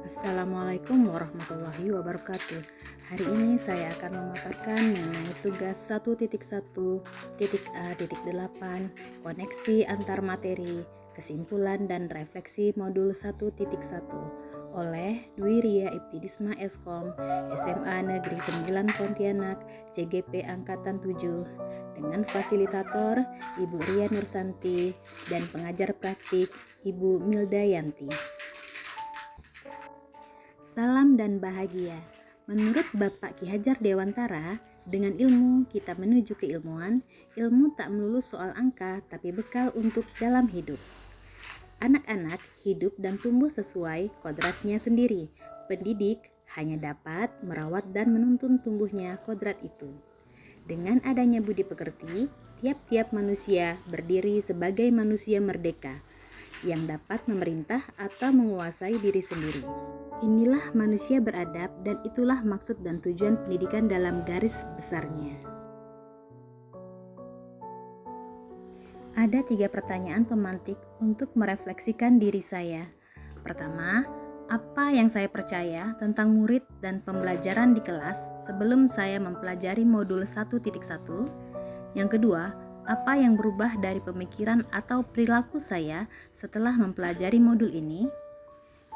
Assalamualaikum warahmatullahi wabarakatuh. Hari ini saya akan memaparkan mengenai tugas 1.1.A.8 koneksi antar materi, kesimpulan dan refleksi modul 1.1 oleh Dwi Ria Ibtidisma Eskom, SMA Negeri 9 Pontianak, CGP Angkatan 7, dengan fasilitator Ibu Ria Nursanti dan pengajar praktik Ibu Milda Yanti. Salam dan bahagia. Menurut Bapak Ki Hajar Dewantara, dengan ilmu kita menuju keilmuan. Ilmu tak melulu soal angka, tapi bekal untuk dalam hidup. Anak-anak hidup dan tumbuh sesuai kodratnya sendiri. Pendidik hanya dapat merawat dan menuntun tumbuhnya kodrat itu. Dengan adanya budi pekerti, tiap-tiap manusia berdiri sebagai manusia merdeka yang dapat memerintah atau menguasai diri sendiri. Inilah manusia beradab, dan itulah maksud dan tujuan pendidikan dalam garis besarnya. Ada 3 pertanyaan pemantik untuk merefleksikan diri saya. Pertama, apa yang saya percaya tentang murid dan pembelajaran di kelas sebelum saya mempelajari modul 1.1? Yang kedua, apa yang berubah dari pemikiran atau perilaku saya setelah mempelajari modul ini?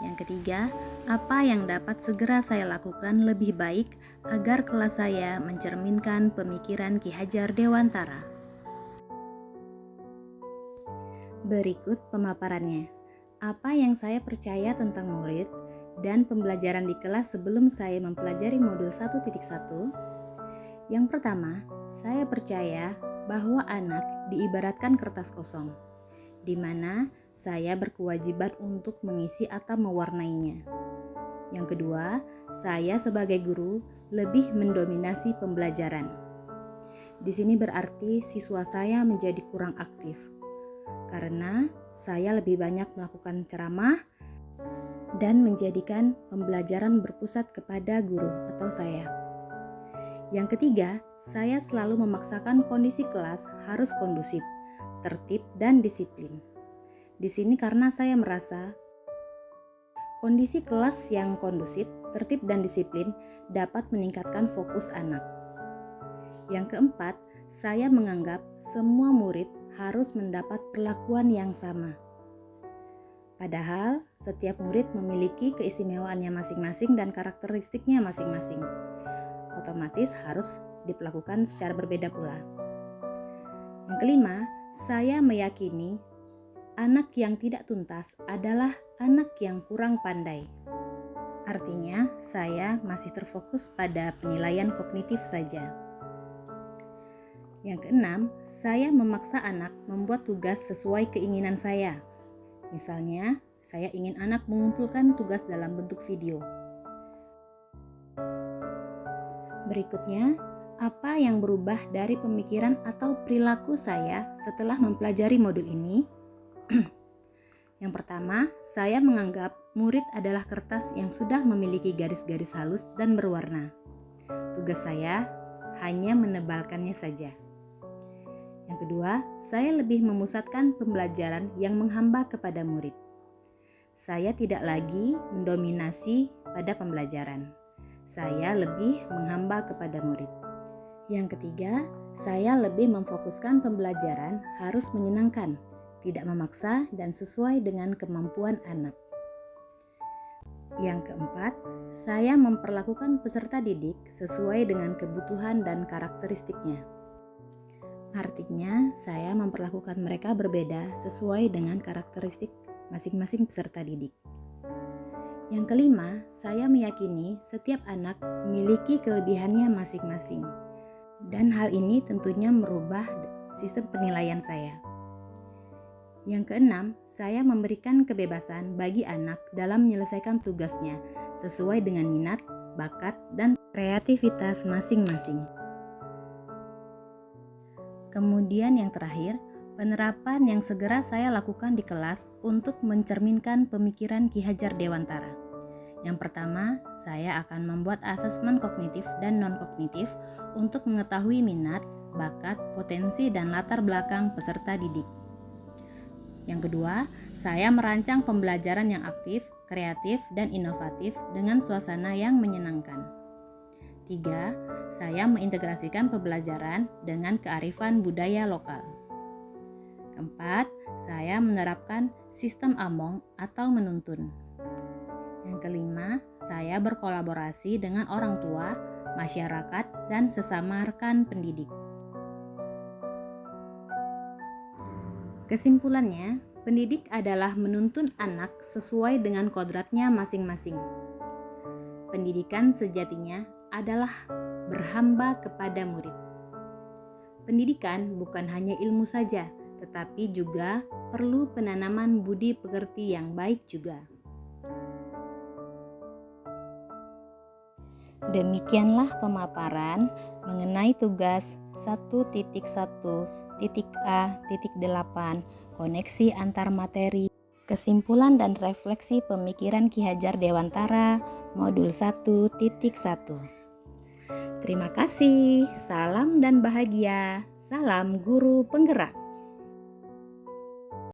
Yang ketiga, apa yang dapat segera saya lakukan lebih baik agar kelas saya mencerminkan pemikiran Ki Hajar Dewantara? Berikut pemaparannya. Apa yang saya percaya tentang murid dan pembelajaran di kelas sebelum saya mempelajari modul 1.1? Yang pertama, saya percaya bahwa anak diibaratkan kertas kosong, di mana saya berkewajiban untuk mengisi atau mewarnainya. Yang kedua, saya sebagai guru lebih mendominasi pembelajaran. Di sini berarti siswa saya menjadi kurang aktif, karena saya lebih banyak melakukan ceramah dan menjadikan pembelajaran berpusat kepada guru atau saya. Yang ketiga, saya selalu memaksakan kondisi kelas harus kondusif, tertib, dan disiplin. Di sini karena saya merasa kondisi kelas yang kondusif, tertib, dan disiplin dapat meningkatkan fokus anak. Yang keempat, saya menganggap semua murid harus mendapat perlakuan yang sama. Padahal setiap murid memiliki keistimewaannya masing-masing dan karakteristiknya masing-masing. Otomatis harus diperlakukan secara berbeda pula. Yang kelima, saya meyakini anak yang tidak tuntas adalah anak yang kurang pandai. Artinya, saya masih terfokus pada penilaian kognitif saja. Yang keenam, saya memaksa anak membuat tugas sesuai keinginan saya. Misalnya, saya ingin anak mengumpulkan tugas dalam bentuk video. Berikutnya, apa yang berubah dari pemikiran atau perilaku saya setelah mempelajari modul ini? Yang pertama, saya menganggap murid adalah kertas yang sudah memiliki garis-garis halus dan berwarna. Tugas saya hanya menebalkannya saja. Yang kedua, saya lebih memusatkan pembelajaran yang menghamba kepada murid. Saya tidak lagi mendominasi pada pembelajaran. Saya lebih menghamba kepada murid. Yang ketiga, saya lebih memfokuskan pembelajaran harus menyenangkan, tidak memaksa, dan sesuai dengan kemampuan anak. Yang keempat, saya memperlakukan peserta didik sesuai dengan kebutuhan dan karakteristiknya. Artinya, saya memperlakukan mereka berbeda sesuai dengan karakteristik masing-masing peserta didik. Yang kelima, saya meyakini setiap anak memiliki kelebihannya masing-masing, dan hal ini tentunya merubah sistem penilaian saya. Yang keenam, saya memberikan kebebasan bagi anak dalam menyelesaikan tugasnya sesuai dengan minat, bakat, dan kreativitas masing-masing. Kemudian yang terakhir, penerapan yang segera saya lakukan di kelas untuk mencerminkan pemikiran Ki Hajar Dewantara. Yang pertama, saya akan membuat asesmen kognitif dan non-kognitif untuk mengetahui minat, bakat, potensi, dan latar belakang peserta didik. Yang kedua, saya merancang pembelajaran yang aktif kreatif, dan inovatif dengan suasana yang menyenangkan. 3. Saya mengintegrasikan pembelajaran dengan kearifan budaya lokal. Keempat, saya menerapkan sistem AMONG atau menuntun. Yang kelima, saya berkolaborasi dengan orang tua, masyarakat, dan sesama rekan pendidik. Kesimpulannya, pendidik adalah menuntun anak sesuai dengan kodratnya masing-masing. Pendidikan sejatinya adalah berhamba kepada murid. Pendidikan bukan hanya ilmu saja, tetapi juga perlu penanaman budi pekerti yang baik juga. Demikianlah pemaparan mengenai tugas 1.1.A.8 koneksi antar materi, kesimpulan dan refleksi pemikiran Ki Hajar Dewantara modul 1.1. Terima kasih, salam dan bahagia, salam guru penggerak.